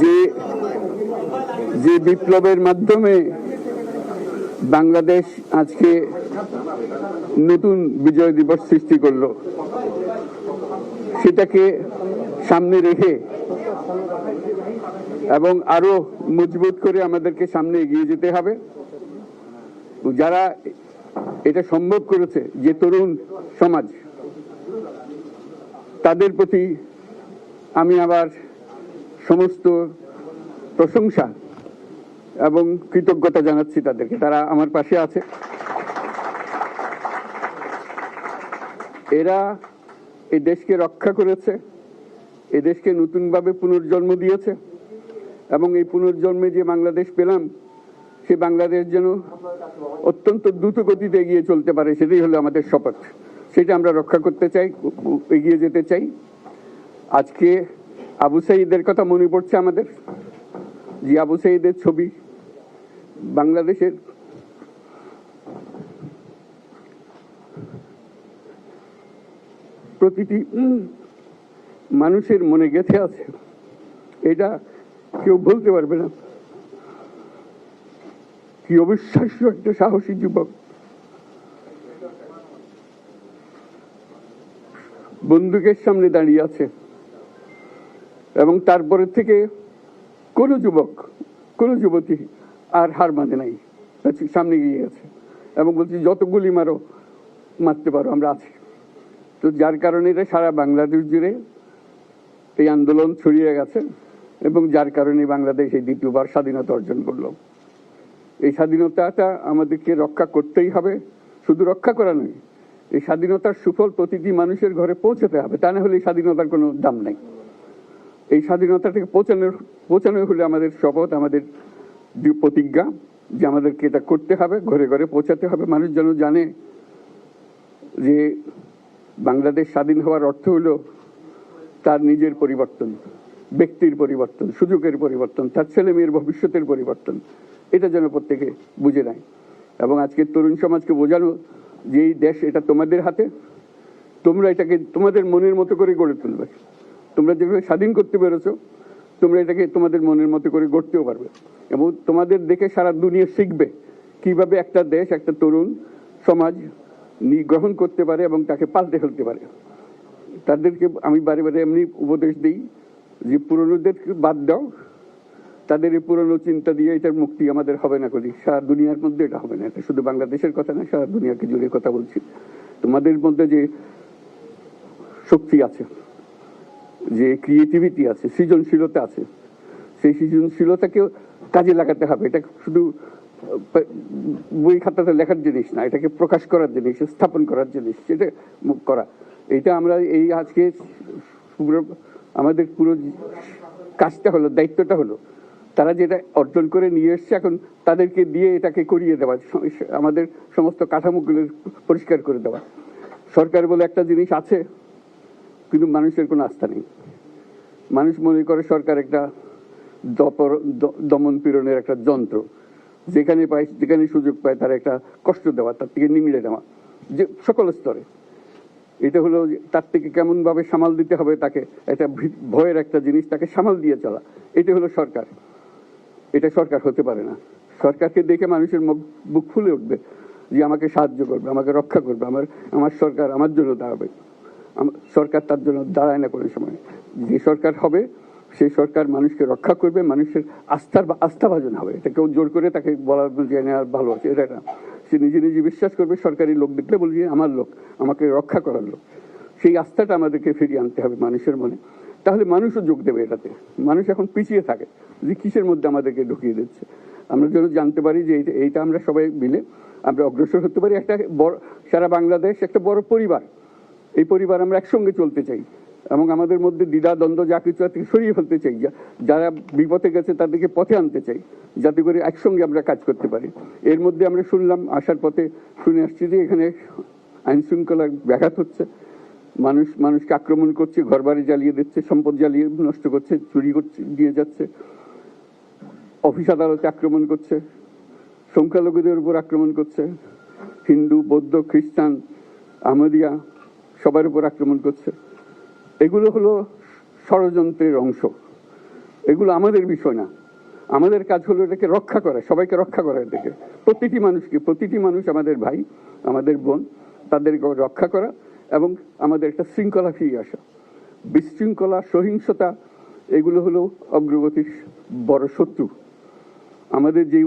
যে যে বিপ্লবের মাধ্যমে বাংলাদেশ আজকে নতুন বিজয় দিবস সৃষ্টি করলো, সেটাকে সামনে রেখে এবং আরো মজবুত করে আমাদেরকে সামনে এগিয়ে যেতে হবে। যারা এটা সম্ভব করেছে, যে তরুণ সমাজ, তাদের প্রতি আমি আবার সমস্ত প্রশংসা এবং কৃতজ্ঞতা জানাচ্ছি তাদেরকে। তারা আমার পাশে আছে। এরা এই দেশকে রক্ষা করেছে, এই দেশকে নতুনভাবে পুনর্জন্ম দিয়েছে এবং এই পুনর্জন্মে যে বাংলাদেশ পেলাম, সে বাংলাদেশ যেন অত্যন্ত দ্রুত গতিতে এগিয়ে চলতে পারে, সেটাই হলো আমাদের শপথ। সেটা আমরা রক্ষা করতে চাই, এগিয়ে যেতে চাই। আজকে আবু সাঈদের কথা মনে পড়ছে আমাদের, যে আবু সাঈদের ছবি বাংলাদেশের প্রতিটি মানুষের মনে গেঁথে আছে, এটা কেউ বলতে পারবে না। কি অবিশ্বাস্য একটা সাহসী যুবক, বন্দুকের সামনে দাঁড়িয়ে আছে এবং তারপরে থেকে কোন যুবক, কোন যুবতী আর হার মানে নাই, সামনে গিয়ে গেছে এবং বলছি যত গুলি মারো, মারতে পারো, আমরা আছি। তো যার কারণে এটা সারা বাংলাদেশ জুড়ে এই আন্দোলন ছড়িয়ে গেছে এবং যার কারণে বাংলাদেশ এই দ্বিতীয়বার স্বাধীনতা অর্জন করলো। এই স্বাধীনতাটা আমাদেরকে রক্ষা করতেই হবে। শুধু রক্ষা করা নয়, এই স্বাধীনতার সুফল প্রতিটি মানুষের ঘরে পৌঁছাতে হবে, তা না হলে এই স্বাধীনতার কোনো দাম নাই। এই স্বাধীনতাটাকে পৌঁছানো হলে আমাদের শপথ, আমাদের প্রতিজ্ঞা যে আমাদেরকে এটা করতে হবে, ঘরে ঘরে পৌঁছাতে হবে। মানুষ যেন জানে যে বাংলাদেশ স্বাধীন হওয়ার অর্থ হলো তার নিজের পরিবর্তন, ব্যক্তির পরিবর্তন, সুযোগের পরিবর্তন, তার ছেলে মেয়ের ভবিষ্যতের পরিবর্তন। এটা যেন প্রত্যেকে বুঝে নেয় এবং আজকের তরুণ সমাজকে বোঝানো যে এই দেশ এটা তোমাদের হাতে, তোমরা এটাকে তোমাদের মনের মতো করে গড়ে তুলবে। তোমরা যেভাবে স্বাধীন করতে পেরেছো, তোমরা এটাকে তোমাদের মনের মতো করে গড়তেও পারবে এবং তোমাদের দেখে সারা দুনিয়া শিখবে কিভাবে একটা দেশ, একটা তরুণ সমাজ গ্রহণ করতে পারে এবং তাকে পাল্টে ফেলতে পারে। তাদেরকে আমি বারে বারে এমনি উপদেশ দিই যে পুরনোদেরকে বাদ দাও, তাদের এই পুরনো চিন্তা দিয়ে এটার মুক্তি আমাদের হবে না। করি সারা দুনিয়ার মধ্যে এটা হবে না। এটা শুধু বাংলাদেশের কথা না, সারা দুনিয়াকে জুড়ে কথা বলছি। তোমাদের মধ্যে যে শক্তি আছে, যে ক্রিয়েটিভিটি আছে, সৃজনশীলতা আছে, সেই সৃজনশীলতাকেও কাজে লাগাতে হবে। এটা শুধু বই খাতাতে লেখার জিনিস না, এটাকে প্রকাশ করার জিনিস, স্থাপন করার জিনিস, সেটা করা। এটা আমরা এই আজকে আমাদের পুরো কাজটা হলো, দায়িত্বটা হলো তারা যেটা অর্জন করে নিয়ে এসছে, এখন তাদেরকে দিয়ে এটাকে করিয়ে দেওয়া, আমাদের সমস্ত কাঠামোগুলো পরিষ্কার করে দেওয়া। সরকার বলে একটা জিনিস আছে, কিন্তু মানুষের কোনো আস্থা নেই। মানুষ মনে করে সরকার একটা দমন পীড়নের একটা যন্ত্র, যেখানে পায়, যেখানে সুযোগ পায় তার একটা কষ্ট দেওয়া, তার থেকে নিংড়ে দেওয়া, যে সকল স্তরে। এটা হলো তার থেকে কেমন ভাবে সামাল দিতে হবে তাকে, এটা ভয়ের একটা জিনিস, তাকে সামাল দিয়ে চলা। এটা হলো সরকার। এটা সরকার হতে পারে না। সরকারকে দেখে মানুষের বুক ফুলে উঠবে যে আমাকে সাহায্য করবে, আমাকে রক্ষা করবে, আমার সরকার আমার জন্য দাঁড়াবে। সরকার তার জন্য দাঁড়ায় না কোনো সময়। যে সরকার হবে সেই সরকার মানুষকে রক্ষা করবে, মানুষের আস্থাভাজন হবে। এটা কেউ জোর করে তাকে বলার যে ভালো আছে, এটা না। সে নিজে নিজে বিশ্বাস করবে, সরকারি লোক দেখলে বলবে আমার লোক, আমাকে রক্ষা করার লোক। সেই আস্থাটা আমাদেরকে ফিরিয়ে আনতে হবে মানুষের মনে। তাহলে মানুষও যোগ দেবে এটাতে। মানুষ এখন পিছিয়ে থাকে যে কিসের মধ্যে আমাদেরকে ঢুকিয়ে দিচ্ছে। আমরা যেন জানতে পারি যে এইটা আমরা সবাই মিলে আমরা অগ্রসর হতে পারি। একটা বড়, সারা বাংলাদেশ একটা বড় পরিবার। এই পরিবার আমরা একসঙ্গে চলতে চাই এবং আমাদের মধ্যে দ্বিধা দ্বন্দ্ব যা কিছু থেকে সরিয়ে ফেলতে চাই। যারা বিপথে গেছে তাদেরকে পথে আনতে চাই, যাতে করে একসঙ্গে আমরা কাজ করতে পারি। এর মধ্যে আমরা শুনলাম, আসার পথে শুনে আসছি যে এখানে আইন শৃঙ্খলার ব্যাঘাত হচ্ছে, মানুষকে আক্রমণ করছে, ঘরবাড়ি জ্বালিয়ে দিচ্ছে, সম্পদ জ্বালিয়ে নষ্ট করছে, চুরি করছে, দিয়ে যাচ্ছে, অফিস আদালতে আক্রমণ করছে, সংখ্যালঘুদের উপর আক্রমণ করছে, হিন্দু, বৌদ্ধ, খ্রিস্টান, আহমদিয়া সবার উপর আক্রমণ করছে। এগুলো হলো ষড়যন্ত্রের অংশ। এগুলো আমাদের বিষয় না। আমাদের কাজ হলো এটাকে রক্ষা করা, সবাইকে রক্ষা করা, এটাকে প্রতিটি মানুষ আমাদের ভাই, আমাদের বোন, তাদেরকে রক্ষা করা এবং আমাদের একটা শৃঙ্খলা ফিরিয়ে আসা। বিশৃঙ্খলা, সহিংসতা এগুলো হলো অগ্রগতির বড় শত্রু। আমাদের যে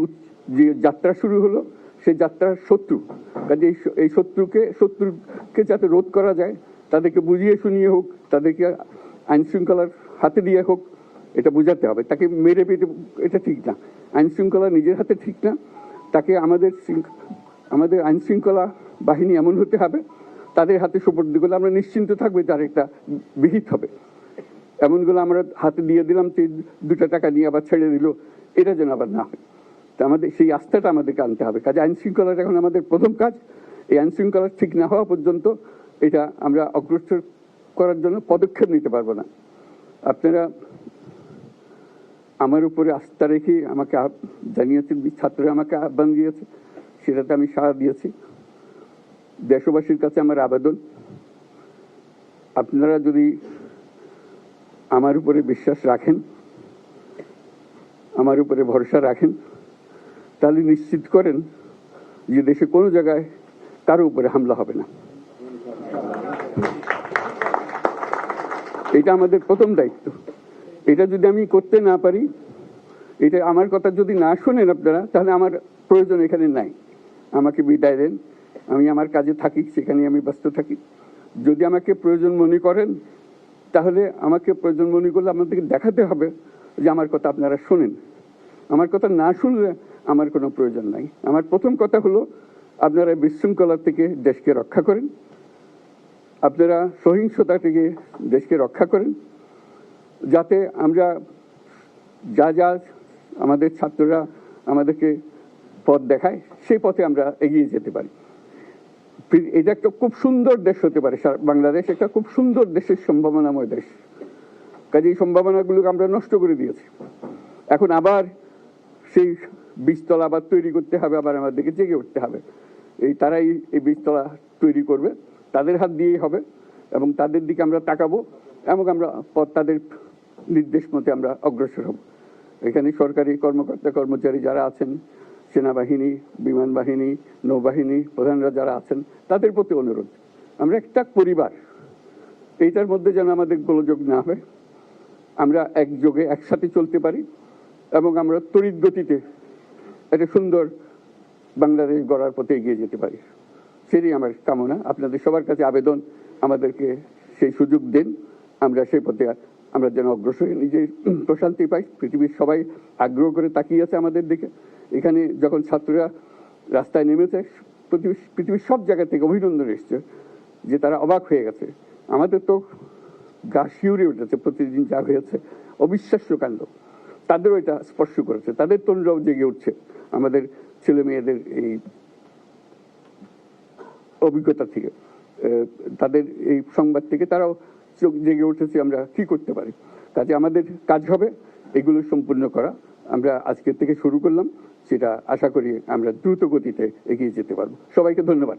যাত্রা শুরু হলো সেই যাত্রার শত্রু, কাজে এই শত্রুকে যাতে রোধ করা যায়, তাদেরকে বুঝিয়ে শুনিয়ে হোক, তাদেরকে আইন শৃঙ্খলার হাতে দিয়ে হোক, এটা বোঝাতে হবে। তাকে মেরে পেটে এটা ঠিক না, আইন শৃঙ্খলা নিজের হাতে ঠিক না। তাকে আমাদের আইন শৃঙ্খলা বাহিনী এমন হতে হবে, তাদের হাতে সুপর্দ করলে আমরা নিশ্চিন্ত থাকবে তার একটা বিহিত হবে। এমনগুলো আমরা হাতে দিয়ে দিলাম, 2 টাকা নিয়ে আবার ছেড়ে দিল, এটা যেন আবার না হয়। তা আমাদের সেই আস্থাটা আমাদেরকে আনতে হবে। কাজে আইন শৃঙ্খলাটা এখন আমাদের প্রথম কাজ। এই আইন শৃঙ্খলা ঠিক না হওয়া পর্যন্ত এটা আমরা অগ্রসর করার জন্য পদক্ষেপ নিতে পারবো না। আপনারা আমার উপরে আস্থা রেখে আমাকে জানিয়েছেন, ছাত্ররা আমাকে আহ্বান দিয়েছে, সেটাতে আমি সাড়া দিয়েছি। দেশবাসীর কাছে আমার আবেদন, আপনারা যদি আমার উপরে বিশ্বাস রাখেন, আমার উপরে ভরসা রাখেন, তাহলে নিশ্চিত করেন যে দেশে কোনো জায়গায় কারো উপরে হামলা হবে না। এটা আমাদের প্রথম দায়িত্ব। এটা যদি আমি করতে না পারি, এটা আমার কথা যদি না শোনেন আপনারা, তাহলে আমার প্রয়োজন এখানে নাই। আমাকে বিদায় দেন, আমি আমার কাজে থাকি, সেখানে আমি ব্যস্ত থাকি। যদি আমাকে প্রয়োজন মনে করেন, তাহলে আমাকে প্রয়োজন মনে করলে আপনাদেরকে দেখাতে হবে যে আমার কথা আপনারা শোনেন। আমার কথা না শুনলে আমার কোনো প্রয়োজন নাই। আমার প্রথম কথা হলো, আপনারা বিশৃঙ্খলা থেকে দেশকে রক্ষা করেন, আপনারা সহিংসতা থেকে দেশকে রক্ষা করেন, যাতে আমরা যা আমাদের ছাত্ররা আমাদেরকে পথ দেখায়, সেই পথে আমরা এগিয়ে যেতে পারি। এটা একটা খুব সুন্দর দেশ হতে পারে, বাংলাদেশ একটা খুব সুন্দর দেশের সম্ভাবনাময় দেশ। কাজে এই সম্ভাবনাগুলোকে আমরা নষ্ট করে দিয়েছি। এখন আবার সেই বীজতলা আবার তৈরি করতে হবে, আবার আমাদেরকে জেগে উঠতে হবে। তারাই এই বীজতলা তৈরি করবে, তাদের হাত দিয়েই হবে, এবং তাদের দিকে আমরা তাকাবো এবং আমরা তাদের নির্দেশ মতে আমরা অগ্রসর হব। এখানে সরকারি কর্মকর্তা কর্মচারী যারা আছেন, সেনাবাহিনী, বিমান বাহিনী, নৌবাহিনী প্রধানরা যারা আছেন, তাদের প্রতি অনুরোধ, আমরা একটা পরিবার, এইটার মধ্যে যেন আমাদের গোলযোগ না হয়, আমরা একযোগে একসাথে চলতে পারি এবং আমরা তড়িৎ গতিতে একটা সুন্দর বাংলাদেশ গড়ার পথে এগিয়ে যেতে পারি। সেটাই আমার কামনা। আপনাদের সবার কাছে আবেদন, আমাদেরকে সেই সুযোগ দিন, আমরা সেই পথে আমরা যেন অগ্রসর নিজে প্রশান্তি পাই। পৃথিবীর সবাই আগ্রহ করে তাকিয়ে আছে আমাদের দিকে। এখানে যখন ছাত্ররা রাস্তায় নেমেছে, পৃথিবীর সব জায়গা থেকে অভিনন্দন এসছে, যে তারা অবাক হয়ে গেছে। আমাদের তো গা শিউরে উঠেছে, প্রতিদিন যা হয়েছে অবিশ্বাস্য কাণ্ড। তাদেরও এটা স্পর্শ করেছে, তাদের তরুণরাও জেগে উঠছে আমাদের ছেলে মেয়েদের এই অভিজ্ঞতা থেকে, তাদের এই সংবাদ থেকে তারাও চোখ জেগে উঠেছে আমরা কি করতে পারি। কাজে আমাদের কাজ হবে এগুলো সম্পূর্ণ করা। আমরা আজকের থেকে শুরু করলাম, সেটা আশা করি আমরা দ্রুত গতিতে এগিয়ে যেতে পারবো। সবাইকে ধন্যবাদ।